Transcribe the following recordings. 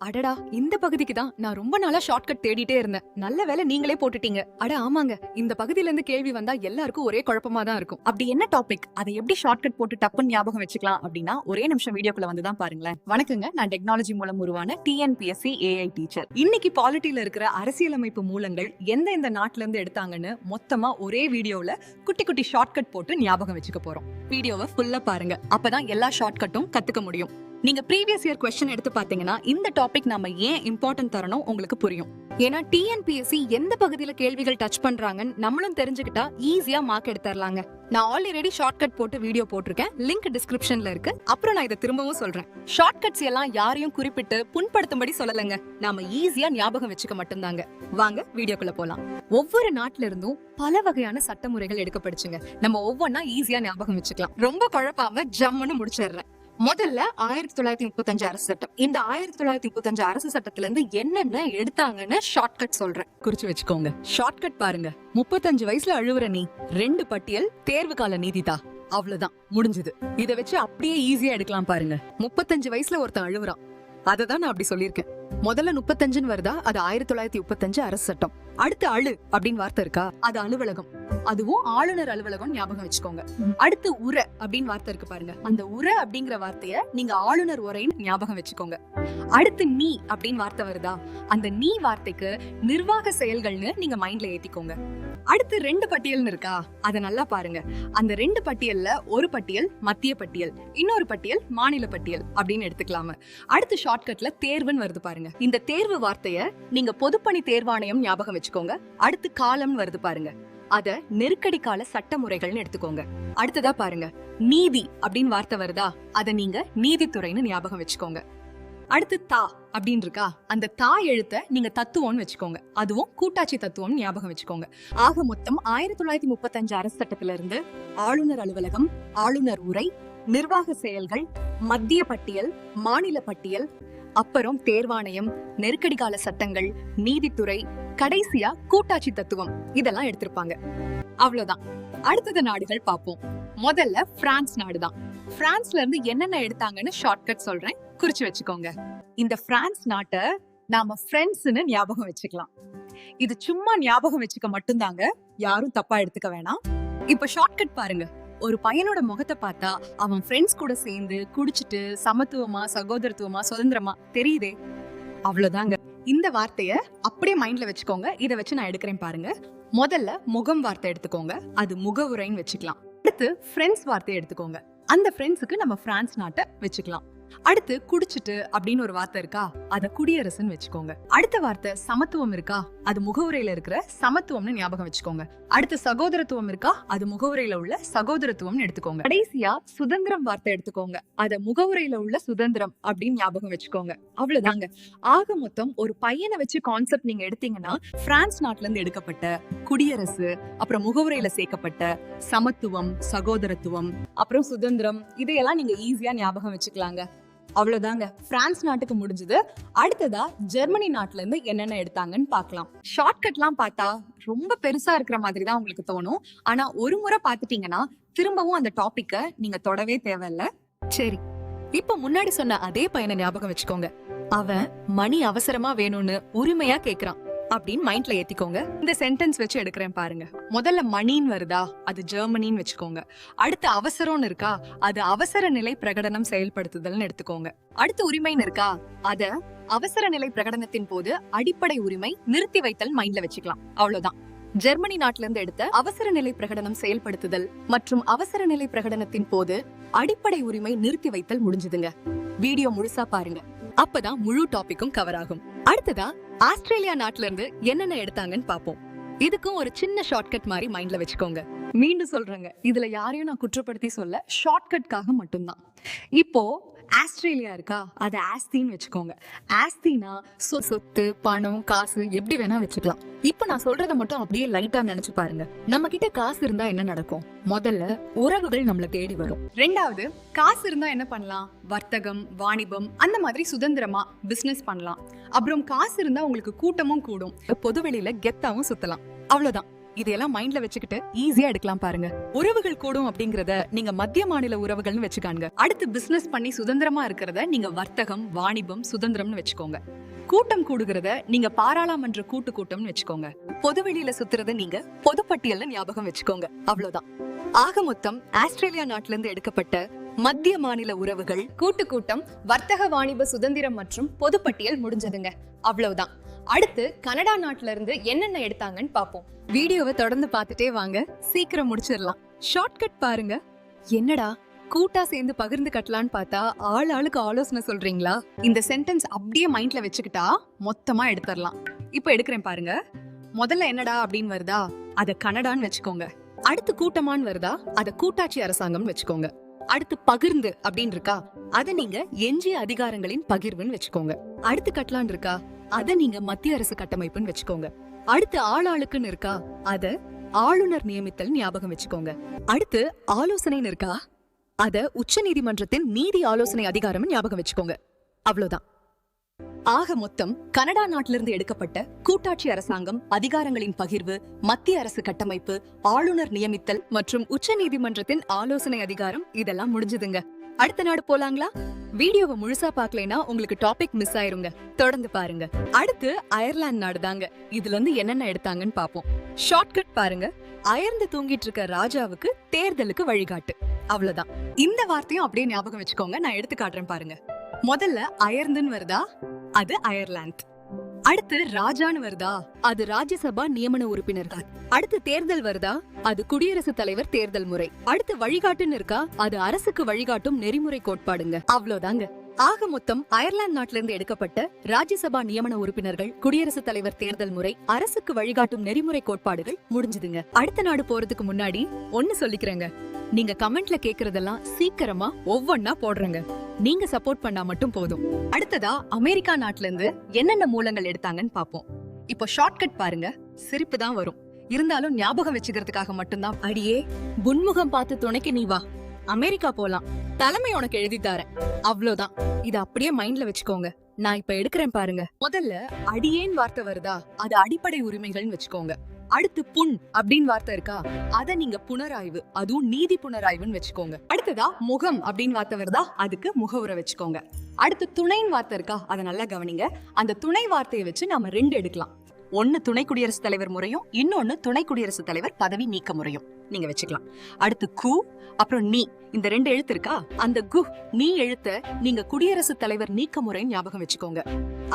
அடடா, இந்த பகுதிக்கு தான் நான் ரொம்ப நாளா ஷார்ட்கட் தேடிட்டே இருந்தேன். நல்ல வேளை நீங்களே போட்டுட்டீங்க. அட ஆமாங்க, இந்த பகுதியில இருந்து கேள்வி வந்தா எல்லாருக்கும் ஒரே குழப்பமா தான் இருக்கும். அப்படி என்ன டாபிக், அதை எப்படி ஷார்ட்கட் போட்டு டப்புன்னு ஞாபகம் வச்சுக்கலாம் அப்படின்னா ஒரே நிமிஷம் வீடியோக்குள்ள வந்து தான் பாருங்களேன். வணக்கங்க, நான் டெக்னாலஜி மூலம் உருவான டிஎன்பிஎஸ்சி ஏஐ டீச்சர். இன்னைக்கு பாலிட்டில இருக்கிற அரசியலமைப்பு மூலங்கள் எந்த நாட்டுல இருந்து எடுத்தாங்கன்னு மொத்தமா ஒரே வீடியோல குட்டி குட்டி ஷார்ட்கட் போட்டு ஞாபகம் வச்சுக்க போறோம். வீடியோவை ஃபுல்லா பாருங்க, அப்பதான் எல்லா ஷார்ட்கட்டும் கத்துக்க முடியும். நீங்க ப்ரீவியஸ் இயர் கொஸ்டின் எடுத்து பாத்தீங்கன்னா இந்த டாபிக் நம்ம ஏன் இம்பார்ட்டன்ட் தரணும் உங்களுக்கு புரியும். ஏன்னா டிஎன்பிஎஸ்சி எந்த பகுதியில கேள்விகள் டச் பண்றாங்கன்னு நம்மளும் தெரிஞ்சுக்கிட்டா ஈஸியா மார்க் எடுத்துறலாங்க. நான் ஆல்ரெடி ஷார்ட்கட் போட்டு வீடியோ போட்டிருக்கேன், லிங்க் டிஸ்கிரிப்ஷன்ல இருக்கு. அப்புறம் நான் இதை திரும்பவும் சொல்றேன், ஷார்ட்கட்ஸ் எல்லாம் யாரையும் குறிப்பிட்டு புண்படுத்தும்படி சொல்லலைங்க, நாம ஈஸியா ஞாபகம் வச்சுக்க மட்டும்தாங்க. வாங்க வீடியோக்குள்ள போலாம். ஒவ்வொரு நாட்டுல இருந்தும் பல வகையான சட்டமுறைகள் எடுக்கப்படுச்சுங்க. நம்ம ஒவ்வொன்னா ஈஸியா ஞாபகம் வச்சுக்கலாம். ரொம்ப குழப்பாம ஜம்முன்னு முடிச்சிடுறேன். முதல்ல 1935 அரசு சட்டம். இந்த 1935 அரசு சட்டத்துல இருந்து என்னென்ன எடுத்தாங்கன்னு ஷார்ட்கட் சொல்றேன், குறிச்சு வச்சுக்கோங்க. ஷார்ட்கட் பாருங்க. 35 வயசுல அழுவுற நீ 2 பட்டியல் தேர்வு கால நீதிதா, அவ்வளவுதான் முடிஞ்சது. இத வச்சு அப்படியே ஈஸியா எடுக்கலாம் பாருங்க. 35 வயசுல ஒருத்தன் அழுவுறான், அததான் நான் அப்படி சொல்லியிருக்கேன். முதல்ல 35 வருதா, அது 1935 அரசு சட்டம். அடுத்து அழு அப்படின்னு வார்த்தை இருக்கா, அது அலுவலகம், அதுவும் ஆளுநர் அலுவலகம் ஞாபகம் வச்சுக்கோங்க. அடுத்து உர அப்படின்னு வார்த்தை இருக்கு பாருங்க, அந்த உர அப்படிங்கிற வார்த்தைய நீங்க ஆளுநர் உரைன்னு ஞாபகம் வச்சுக்கோங்க. அடுத்து நீ அப்படின்னு வார்த்தை வருதா, அந்த நீ வார்த்தைக்கு நிர்வாக செயல்கள்னு நீங்க மைண்ட்ல ஏத்திக்கோங்க. அடுத்து 2 பட்டியல்னு இருக்கா, அத நல்லா பாருங்க. அந்த 2 பட்டியல்ல ஒரு பட்டியல் மத்திய பட்டியல், இன்னொரு பட்டியல் மாநில பட்டியல் அப்படின்னு எடுத்துக்கலாம. அடுத்து ஷார்ட்கட்ல தேர்வுன்னு வருது பாருங்க. இந்த தேர்வு வார்த்தைய நீங்க பொதுப்பணி தேர்வாணையம் ஞாபகம் வச்சுக்கோங்க. அடுத்து காலம் வருது பாருங்க, அத நெருக்கடி கால சட்டமுறைகள்னு எடுத்துக்கோங்க. அடுத்ததா பாருங்க, நீதி அப்படின்னு வார்த்தை வருதா, அத நீங்க நீதித்துறைன்னு ஞாபகம் வச்சுக்கோங்க. அடுத்து தா அப்படின்னு இருக்கா, அந்த தா எழுத்த நீங்க தத்துவம்னு வச்சுக்கோங்க, அதுவும் கூட்டாட்சி தத்துவம் ஞாபகம் வச்சுக்கோங்க. ஆக மொத்தம் 1935 அரசு சட்டத்துல இருந்து ஆளுநர் அலுவலகம், ஆளுநர் உரை, நிர்வாக செயல்கள், மத்திய பட்டியல், மாநில பட்டியல், அப்புறம் தேர்வாணையம், நெருக்கடி கால சட்டங்கள், நீதித்துறை, கடைசியா கூட்டாட்சி தத்துவம், இதெல்லாம் எடுத்திருப்பாங்க. அவ்வளவுதான். அடுத்தது நாடுகள் பாப்போம். முதல்ல பிரான்ஸ் நாடுதான். பிரான்ஸ்ல இருந்து என்னென்ன எடுத்தாங்கன்னு ஷார்ட்கட் சொல்றேன், குறிச்சு வச்சுக்கோங்க. இந்த பிரான்ஸ் நாட்டை நாம ஃப்ரெண்ட்ஸ்னு ஞாபகம் வச்சுக்கலாம். இது சும்மா ஞாபகம் வச்சுக்க மட்டும்தாங்க, யாரும் தப்பா எடுத்துக்க வேணாம். இப்ப ஷார்ட்கட் பாருங்க. ஒரு பையனோட முகத்தை பார்த்தா அவன் ஃப்ரெண்ட்ஸ் கூட சேர்ந்து குடிச்சிட்டு சமத்துவமா, சகோதரத்துவமா, சுதந்திரமா தெரியுதே, அவ்வளவுதாங்க. இந்த வார்த்தைய அப்படியே மைண்ட்ல வச்சுக்கோங்க. இதை வச்சு நான் எடுக்கிறேன் பாருங்க. முதல்ல முகம் வார்த்தை எடுத்துக்கோங்க, அது முகவுரைன்னு வச்சுக்கலாம். அடுத்து ஃப்ரெண்ட்ஸ் வார்த்தையை எடுத்துக்கோங்க, அந்த ஃப்ரெண்ட்ஸுக்கு நம்ம பிரான்ஸ் நாட்டை வச்சுக்கலாம். அடுத்து குடிச்சிட்டு அப்படின்னு ஒரு வார்த்தை இருக்கா, அத குடியரசுன்னு வச்சுக்கோங்க. அடுத்த வார்த்தை சமத்துவம் இருக்கா, அது முகவுரையில இருக்கிற சமத்துவம்னு ஞாபகம் வச்சுக்கோங்க. அடுத்து சகோதரத்துவம் இருக்கா, அது முகவுரையில உள்ள சகோதரத்துவம்னு எடுத்துக்கோங்க. கடைசியா சுதந்திரம் வார்த்தை எடுத்துக்கோங்க, அத முகவுரையில உள்ள சுதந்திரம் அப்படின்னு ஞாபகம் வச்சுக்கோங்க. அவ்வளவுதாங்க. ஆக மொத்தம் ஒரு பையனை வச்சு கான்செப்ட் நீங்க எடுத்தீங்கன்னா பிரான்ஸ் நாட்டுல இருந்து எடுக்கப்பட்ட குடியரசு, அப்புறம் முகவுரையில சேர்க்கப்பட்ட சமத்துவம், சகோதரத்துவம், அப்புறம் சுதந்திரம், இதையெல்லாம் நீங்க ஈஸியா ஞாபகம் வச்சுக்கலாங்க. அவ்வளவுதாங்க, பிரான்ஸ் நாட்டுக்கு முடிஞ்சது. அடுத்ததா ஜெர்மனி நாட்டுல இருந்து என்னென்ன எடுத்தாங்கன்னு பார்க்கலாம். ஷார்ட்கட்லாம் பார்த்தா ரொம்ப பெருசா இருக்கிற மாதிரி தான் உங்களுக்கு தோணும். ஆனா ஒரு முறை பாத்துட்டீங்கன்னா திரும்பவும் அந்த டாபிக்க நீங்க தொடவே தேவையில்ல. சரி, இப்ப முன்னாடி சொன்ன அதே பையனை ஞாபகம் வச்சுக்கோங்க. அவன் மணி அவசரமா வேணும்னு உரிமையா கேக்குறான் அப்படின்னு மைண்ட்ல ஏத்திக்கோங்க. இந்த சென்டென்ஸ் வச்சு எடுக்கிறேன் பாருங்க. முதல்ல மணின்னு வருதா, அது ஜெர்மனின்னு வச்சுக்கோங்க. அடுத்து அவசரம்னு இருக்கா, அது அவசர நிலை பிரகடனம் செயல்படுத்துதல்னு எடுத்துக்கோங்க. அடுத்து உரிமைன்னு இருக்கா, அத அவசர நிலை பிரகடனத்தின் போது அடிப்படை உரிமை நிறுத்தி வைத்தல் மைண்ட்ல வச்சுக்கலாம். அவ்வளவுதான். ஜெர்மனி நாட்டுல இருந்து எடுத்த அவசர நிலை பிரகடனம் செயல்படுத்துதல் மற்றும் அவசர நிலை பிரகடனத்தின் போது அடிப்படை உரிமை நிறுத்தி வைத்தல் முடிஞ்சதுங்க. வீடியோ முழுசா பாருங்க, அப்பதான் முழு டாபிக்கும் கவர் ஆகும். அடுத்ததா ஆஸ்திரேலியா நாட்டுல இருந்து என்னென்ன எடுத்தாங்கன்னு பாப்போம். இதுக்கும் ஒரு சின்ன ஷார்ட்கட் மாதிரி மைண்ட்ல வச்சுக்கோங்க. மீண்டும் சொல்றேங்க, இதுல யாரையும் நான் குற்றப்படுத்தி சொல்ல, ஷார்ட்கட்காக மட்டும்தான். இப்போ ஆஸ்திரேலியா இருக்கா, அது ஆஸ்தின்னு வச்சுக்கோங்க. ஆஸ்தினா சொத்து, பணம், காசு எப்படி வேணா வச்சுக்கலாம். இப்ப நான் சொல்றத மட்டும் அப்படியே லைட்டா நினைச்சு பாருங்க. நம்ம கிட்ட காசு இருந்தா என்ன நடக்கும்? முதல்ல உறவுகள் நம்மள தேடி வரும். ரெண்டாவது, காசு இருந்தா என்ன பண்ணலாம்? வர்த்தகம், வாணிபம், அந்த மாதிரி சுதந்திரமா பிசினஸ் பண்ணலாம். அப்புறம் காசு இருந்தா உங்களுக்கு கூட்டமும் கூடும், பொதுவெளியில கெத்தாவும் சுத்தலாம். அவ்வளவுதான். இதையெல்லாம் மைண்ட்ல வச்சுக்கிட்டு ஈஸியா எடுக்கலாம் பாருங்க. உறவுகள் கூடும் அப்படிங்கறத நீங்க மத்திய மாநில உறவுகள்னு வச்சுக்காங்க. அடுத்து பிசினஸ் பண்ணி சுதந்திரமா இருக்கிறத நீங்க வர்த்தகம், வாணிபம், சுதந்திரம்னு வச்சுக்கோங்க. கூட்டம் கூடுகிறத நீங்க பாராளுமன்ற கூட்டம்னு வச்சுக்கோங்க. பொதுவெளியில சுத்துறத நீங்க பொதுப்பட்டியல்னு ஞாபகம் வச்சுக்கோங்க. அவ்வளவுதான். ஆக மொத்தம் ஆஸ்திரேலியா நாட்டுல இருந்து எடுக்கப்பட்ட மத்திய மாநில உறவுகள், கூட்டம், வர்த்தக வாணிப சுதந்திரம் மற்றும் பொதுப்பட்டியல் முடிஞ்சதுங்க. அவ்வளவுதான். அடுத்து கனடா நாட்டுல இருந்து என்னென்ன எடுத்தாங்கன்னு பாப்போம். வீடியோவை தொடர்ந்து பார்த்துட்டே வாங்க, சீக்கிரம் முடிச்சிடலாம். ஷார்ட்கட் பாருங்க. என்னடா கூட்டா சேர்ந்து பகிர்ந்து கட்டலான்னு பார்த்தா ஆளுக்கு ஆலோசனை சொல்றீங்களா? இந்த சென்டென்ஸ் அப்படியே மைண்ட்ல வச்சுக்கிட்டா மொத்தமா எடுத்துடலாம். இப்ப எடுக்கிறேன் பாருங்க. முதல்ல என்னடா அப்படின்னு வருதா, அத கனடான்னு வச்சுக்கோங்க. அடுத்து கூட்டமான்னு வருதா, அத கூட்டாட்சி அரசாங்கம்னு வச்சுக்கோங்க. அடுத்து பகிர்ந்து அப்படின்னு இருக்கா, அத நீங்க எஞ்சிய அதிகாரங்களின் பகிர்வுன்னு வச்சுக்கோங்க. அடுத்து கட்டலான் இருக்கா, அத நீங்க மத்திய அரசு கட்டமைப்புன்னு வச்சுக்கோங்க. அடுத்து ஆளுக்குன்னு இருக்கா, அத ஆளுநர் நியமித்தல் ஞாபகம் வச்சுக்கோங்க. அடுத்து ஆலோசனைன்னு இருக்கா, அத உச்ச நீதிமன்றத்தின் நீதி ஆலோசனை அதிகாரம் ஞாபகம் வச்சுக்கோங்க. அவ்வளவுதான். ஆக மொத்தம் கனடா நாட்டிலிருந்து எடுக்கப்பட்ட கூட்டாட்சி அரசாங்கம், அதிகாரங்களின் பகிர்வு, மத்திய அரசு கட்டமைப்பு, ஆளுநர் நியமித்தல் மற்றும் உச்ச நீதிமன்றத்தின் ஆலோசனை அதிகாரம் இதெல்லாம் முடிஞ்சதுங்க. அடுத்த நாடு போலாங்களா? வீடியோவை முழுசா பார்க்கலைன்னா உங்களுக்கு டாபிக் மிஸ் ஆயிருங்க. தொடர்ந்து பாருங்க. அடுத்து அயர்லாந்து நாடு தாங்க. இதுல இருந்து என்னென்ன எடுத்தாங்கன்னு பாப்போம். ஷார்ட்கட் பாருங்க. அயர்ந்து தூங்கிட்டு இருக்க ராஜாவுக்கு தேர்தலுக்கு வழிகாட்டு. அவ்வளவுதான். இந்த வார்த்தையும் அப்படியே ஞாபகம் வச்சுக்கோங்க. நான் எடுத்து காட்டுறேன் பாருங்க. முதல்ல அயர்ந்துன்னு வருதா, அது அயர்லாந்து. அடுத்து ராஜான்னு வருதா, அது ராஜ்யசபா நியமன உறுப்பினர்கள். அடுத்து தேர்தல் வருதா, அது குடியரசுத் தலைவர் தேர்தல் முறை. அடுத்து வழிகாட்டுன்னு இருக்கா, அது அரசுக்கு வழிகாட்டும் நெறிமுறை கோட்பாடுங்க. அவ்வளவுதாங்க. ஆக மொத்தம் அயர்லாந்து நாட்டில இருந்து எடுக்கப்பட்ட ராஜ்யசபா நியமன உறுப்பினர்கள், குடியரசுத் தலைவர் தேர்தல் முறை, அரசுக்கு வழிகாட்டும் நெறிமுறை கோட்பாடுகள் முடிஞ்சதுங்க. அடுத்த நாடு போறதுக்கு முன்னாடி ஒன்னு சொல்லிக்கிறேங்க. நீங்க கமெண்ட்ல கேக்குறதெல்லாம் சீக்கிரமா ஒவ்வொன்னா போடுறேங்க. நீங்க சப்போர்ட் பண்ணா மட்டும் போதும். அடுத்ததா அமெரிக்கா நாட்டுல இருந்து என்னென்ன மூலங்கள் எடுத்தாங்கன்னு பாப்போம். இப்போ ஷார்ட்கட் பாருங்க. சிரிப்பு தான் வரும், இருந்தாலும் ஞாபகம் வச்சுக்கிறதுக்காக மட்டும்தான். அடியே புன்முகம் பார்த்து துணைக்கு நீ வா, அமெரிக்கா போலாம், தலைமை உனக்கு எழுதி தரேன். அவ்வளவுதான். இத அப்படியே மைண்ட்ல வச்சுக்கோங்க. நான் இப்ப எடுக்கிறேன் பாருங்க. முதல்ல அடியேன் வார்த்தை வருதா, அது அடிப்படை உரிமைகள்னு வச்சுக்கோங்க. அடுத்து புண் அப்படின்னு வார்த்தை இருக்கா, அத நீங்க புனராய்வு, அதுவும் நீதி புனராய்வுன்னு வச்சுக்கோங்க. அடுத்ததா முகம் அப்படின்னு வார்த்தை வருதா, அதுக்கு முகவுரை வச்சுக்கோங்க. அடுத்து துணைன்னு வார்த்தை இருக்கா, அதை நல்லா கவனிங்க. அந்த துணை வார்த்தையை வச்சு நாம ரெண்டு எடுக்கலாம். ஒன்னு துணை குடியரசுத் தலைவர் முறையும், இன்னொன்னு துணை குடியரசுத் தலைவர் பதவி நீக்க முறையும் நீங்க வச்சுக்கலாம். அடுத்து கு, அப்புறம் நீ, இந்த ரெண்டு எழுத்து இருக்கா, அந்த கு நீ எழுத்த நீங்க குடியரசுத் தலைவர் நீக்க முறைன்னு ஞாபகம் வச்சுக்கோங்க.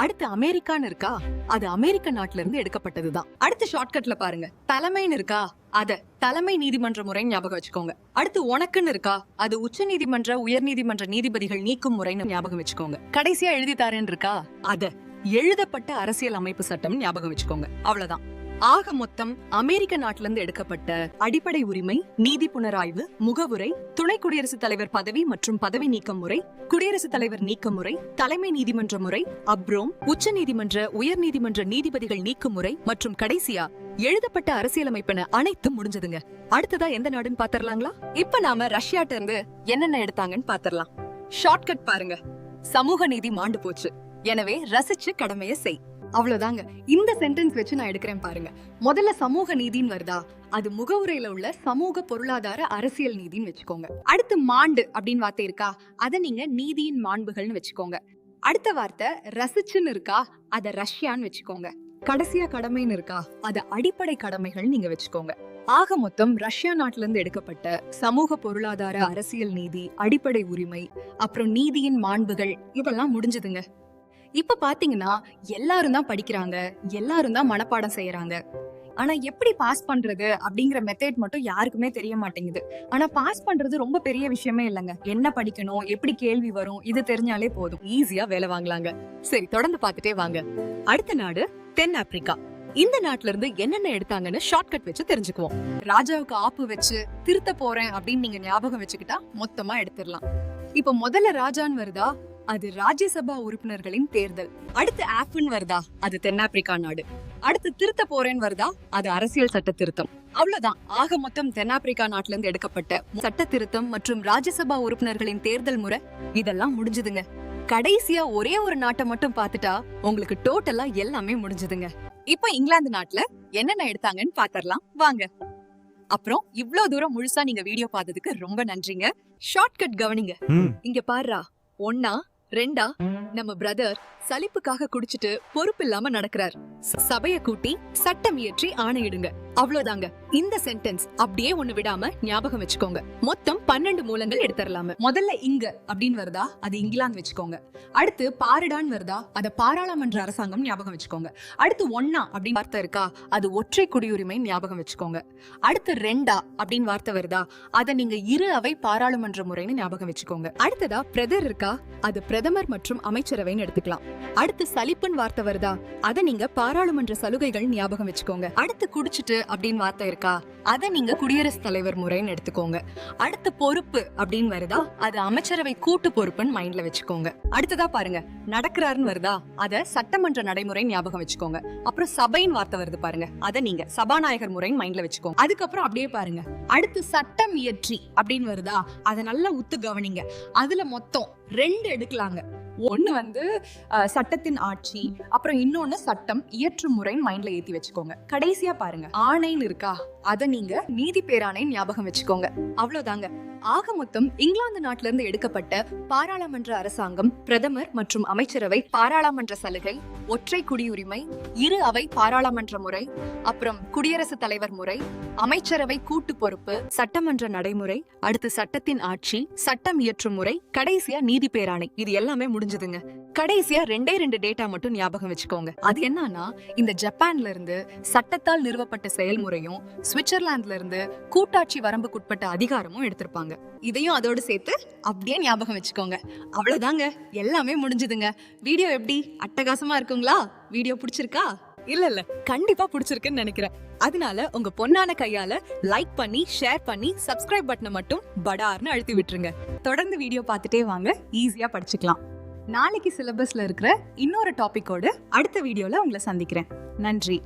அடுத்து அமெரிக்கான்னு இருக்கா, அது அமெரிக்க நாட்டுல இருந்து எடுக்கப்பட்டதுதான். அடுத்து ஷார்ட்கட்ல பாருங்க. தலைமைன்னு இருக்கா, அத தலைமை நீதிமன்ற முறைன்னு ஞாபகம் வச்சுக்கோங்க. அடுத்து உனக்குன்னு இருக்கா, அது உச்ச நீதிமன்ற, உயர் நீதிமன்ற நீதிபதிகள் நீக்கும் முறைன்னு ஞாபகம் வச்சுக்கோங்க. கடைசியா எழுதி தரேன்னு இருக்கா, அத எழுதப்பட்ட அரசியல் அமைப்பு சட்டம் ஞாபகம் வச்சுக்கோங்க. அவ்வளவுதான். ஆக மொத்தம் அமெரிக்க நாட்டில இருந்து எடுக்கப்பட்ட அடிப்படை உரிமை, நீதி புனராய்வு, முகவுரை, துணை குடியரசுத் தலைவர் பதவி மற்றும் பதவி நீக்கம் முறை, குடியரசுத் தலைவர் நீக்க முறை, தலைமை நீதிமன்ற முறை, அப்ரோம், உச்ச நீதிமன்ற, உயர் நீதிமன்ற நீதிபதிகள் நீக்கும் முறை மற்றும் கடைசியா எழுதப்பட்ட அரசியலமைப்பின அனைத்தும் முடிஞ்சதுங்க. அடுத்ததா எந்த நாடுன்னு பாத்திரலாங்களா? இப்ப நாம ரஷ்யாட்ட இருந்து என்னென்ன எடுத்தாங்கன்னு பாத்திரலாம். ஷார்ட்கட் பாருங்க. சமூக நீதி மாண்டு போச்சு, எனவே ரசிச்சு கடமைய செய். அவ்வளவுதாங்க. இந்த சென்டென்ஸ் வச்சு நான் எடுக்கிறேன் பாருங்க. முதல்ல சமூக நீதின்னு வருதா, அது முகவுரையில உள்ள சமூக பொருளாதார அரசியல் நீதின்னு வச்சுக்கோங்க. அடுத்து மாண்டு அப்படின்னு வார்த்தை இருக்கா, அத நீங்க நீதியின் மாண்புகள்னு வச்சுக்கோங்க. அடுத்த வார்த்தை ரசிச்சுன்னு இருக்கா, அத ரஷ்யான்னு வச்சுக்கோங்க. கடைசியா கடமைன்னு இருக்கா, அது அடிப்படை கடமைகள் நீங்க வச்சுக்கோங்க. ஆக மொத்தம் ரஷ்யா நாட்டுல இருந்து எடுக்கப்பட்ட சமூக பொருளாதார அரசியல் நீதி, அடிப்படை உரிமை, அப்புறம் நீதியின் மாண்புகள் இதெல்லாம் முடிஞ்சதுங்க. இப்ப பாத்தீங்கன்னா எல்லாரும் தான் படிக்கிறாங்க, எல்லாரும் தான் மனப்பாடம் செய்யறாங்க. ஆனா எப்படி பாஸ் பண்றது அப்படிங்கிற மெத்தட் மட்டும் யாருக்குமே தெரிய மாட்டேங்குது. ஆனா பாஸ் பண்றது ரொம்ப பெரிய விஷயமே இல்லைங்க. என்ன படிக்கணும், எப்படி கேள்வி வரும், இது தெரிஞ்சாலே போதும், ஈஸியா வேலை வாங்கலாங்க. சரி, தொடர்ந்து பார்த்துட்டே வாங்க. அடுத்த நாடு தென் ஆப்பிரிக்கா. இந்த நாட்டுல இருந்து என்னென்ன எடுத்தாங்கன்னு ஷார்ட்கட் வச்சு தெரிஞ்சுக்குவோம். ராஜாவுக்கு ஆப்பு வச்சு திருத்த போறேன் அப்படின்னு நீங்க ஞாபகம் வச்சுக்கிட்டா மொத்தமா எடுத்துடலாம். இப்ப முதல்ல ராஜான்னு வருதா, அது ராஜ்யசபா உறுப்பினர்களின் தேர்தல். அடுத்து ஆப்னு வருதா, அது தென்னாப்பிரிக்கா நாடு. அடுத்து திருத்த போறேன்னு வருதா, அது அரசியல் சட்ட திருத்தம். அவ்வளவுதான். ஆக மொத்தம் தென்னாப்பிரிக்கா நாட்டுல இருந்து எடுக்கப்பட்ட சட்ட திருத்தம் மற்றும் ராஜ்யசபா உறுப்பினர்களின் தேர்தல் முறை இதெல்லாம் முடிஞ்சதுங்க. கடைசியா ஒரே ஒரு நாட்டை மட்டும் பார்த்துட்டா உங்களுக்கு டோட்டலா எல்லாமே முடிஞ்சதுங்க. இப்போ இங்கிலாந்து நாட்டுல என்னென்ன எடுத்தாங்கன்னு பாத்திரலாம் வாங்க. அப்புறம் இவ்ளோ தூரம் முழுசா நீங்க வீடியோ பார்த்ததுக்கு ரொம்ப நன்றிங்க. ஷார்ட்கட் கவனிங்க. இங்க பாருடா, 1 2 நம்ம பிரதர் சலிப்புக்காக குடிச்சிட்டு பொறுப்பு இல்லாம நடக்கிறார். சபைய கூட்டி சட்டம் இயற்றி ஆணையிடுங்க. அவ்வளவுதாங்க. இந்த சென்டென்ஸ் அப்படியே ஒண்ணு விடாம ஞாபகம் வச்சுக்கோங்க. மொத்தம் 12 மூலங்கள் எடுத்துடலாம. முதல்ல இங்க அப்படின்னு வருதா, அது இங்கிலாந்து வச்சுக்கோங்க. அடுத்து பாருடான்னு வருதா, அத பாராளுமன்ற அரசாங்கம் ஞாபகம் வச்சுக்கோங்க. அடுத்து 1 அப்படின்னு வார்த்தை இருக்கா, அது ஒற்றை குடியுரிமை ஞாபகம் வச்சுக்கோங்க. அடுத்து 2 அப்படின்னு வார்த்தை வருதா, அத நீங்க இரு அவை பாராளுமன்ற முறைன்னு ஞாபகம் வச்சுக்கோங்க. அடுத்ததா பிரதர் இருக்கா, அது பிரதமர் மற்றும் அமைச்சரவைன்னு எடுத்துக்கலாம். அடுத்து சலிப்புன்னு வார்த்தை வருதா, அத நீங்க பாராளுமன்ற சலுகைகள் ஞாபகம் வச்சுக்கோங்க. அடுத்து குடிச்சிட்டு அப்படின்னு வார்த்தை இருக்கா, அத நீங்க குடியரசுத் தலைவர் முறைன்னு எடுத்துக்கோங்க. அடுத்து பொறுப்பு அப்படின்னு வருதா, அது அமைச்சரவை கூட்டு பொறுப்புன்னு மைண்ட்ல வச்சுக்கோங்க. அடுத்ததா பாருங்க, நடக்கிறாருன்னு வருதா, அத சட்டமன்ற நடைமுறை ஞாபகம் வச்சுக்கோங்க. அப்புறம் சபையின் வார்த்தை வருது பாருங்க, அத நீங்க சபாநாயகர் முறைன்னு மைண்ட்ல வச்சுக்கோங்க. அதுக்கப்புறம் அப்படியே பாருங்க, அடுத்து சட்டம் இயற்றி அப்படின்னு வருதா, அத நல்லா உத்து கவனிங்க. அதுல மொத்தம் 2 எடுக்கலாங்க. ஒண்ணு வந்து சட்டத்தின் ஆட்சி, அப்புறம் இன்னொன்னு சட்டம் இயற்றும் முறைன்னு மைண்ட்ல ஏத்தி வச்சுக்கோங்க. கடைசியா பாருங்க, ஆணைன்னு இருக்கா, அத நீங்க நீதி பேராணை ஞாபகம் வச்சுக்கோங்க. அவ்வளவுதாங்க. ஆக மொத்தம் இங்கிலாந்து நாட்டில இருந்து எடுக்கப்பட்ட பாராளுமன்ற அரசாங்கம், பிரதமர் மற்றும் அமைச்சரவை, பாராளுமன்ற சலுகை, ஒற்றை குடியுரிமை, இரு அவை பாராளுமன்ற முறை, அப்புறம் குடியரசுத் தலைவர் முறை, அமைச்சரவை கூட்டு பொறுப்பு, சட்டமன்ற நடைமுறை, அடுத்து சட்டத்தின் ஆட்சி, சட்டம் இயற்றும் முறை, கடைசியா நீதி பேராணை. இது எல்லாமே முடிஞ்சதுங்க. கடைசியா 2 டேட்டா மட்டும் ஞாபகம் வச்சுக்கோங்க. அது என்னன்னா, இந்த ஜப்பான்ல இருந்து சட்டத்தால் நிறுவப்பட்ட செயல்முறையும், சுவிட்சர்லாந்துல இருந்து கூட்டாட்சி வரம்புக்குட்பட்ட அதிகாரமும் எடுத்திருப்பாங்க. இதையும் அதோடு சேர்த்து அப்படியே ஞாபகம் வச்சுக்கோங்க. அவ்வளவுதாங்க, எல்லாமே முடிஞ்சதுங்க. வீடியோ எப்படி அட்டகாசமா இருக்குங்களா? வீடியோ பிடிச்சிருக்கா? இல்ல கண்டிப்பா பிடிச்சிருக்குன்னு நினைக்கிறேன். அதனால உங்க பொன்னான கையால லைக் பண்ணி, ஷேர் பண்ணி, சப்ஸ்கிரைப் பட்டனை மட்டும் படார்னு அழுத்தி விட்டுருங்க. தொடர்ந்து வீடியோ பார்த்துட்டே வாங்க, ஈஸியா படிச்சுக்கலாம். நாளைக்கு சிலபஸ்ல இருக்கிற இன்னொரு டாபிக்கோடு அடுத்த வீடியோல உங்களை சந்திக்கிறேன். நன்றி.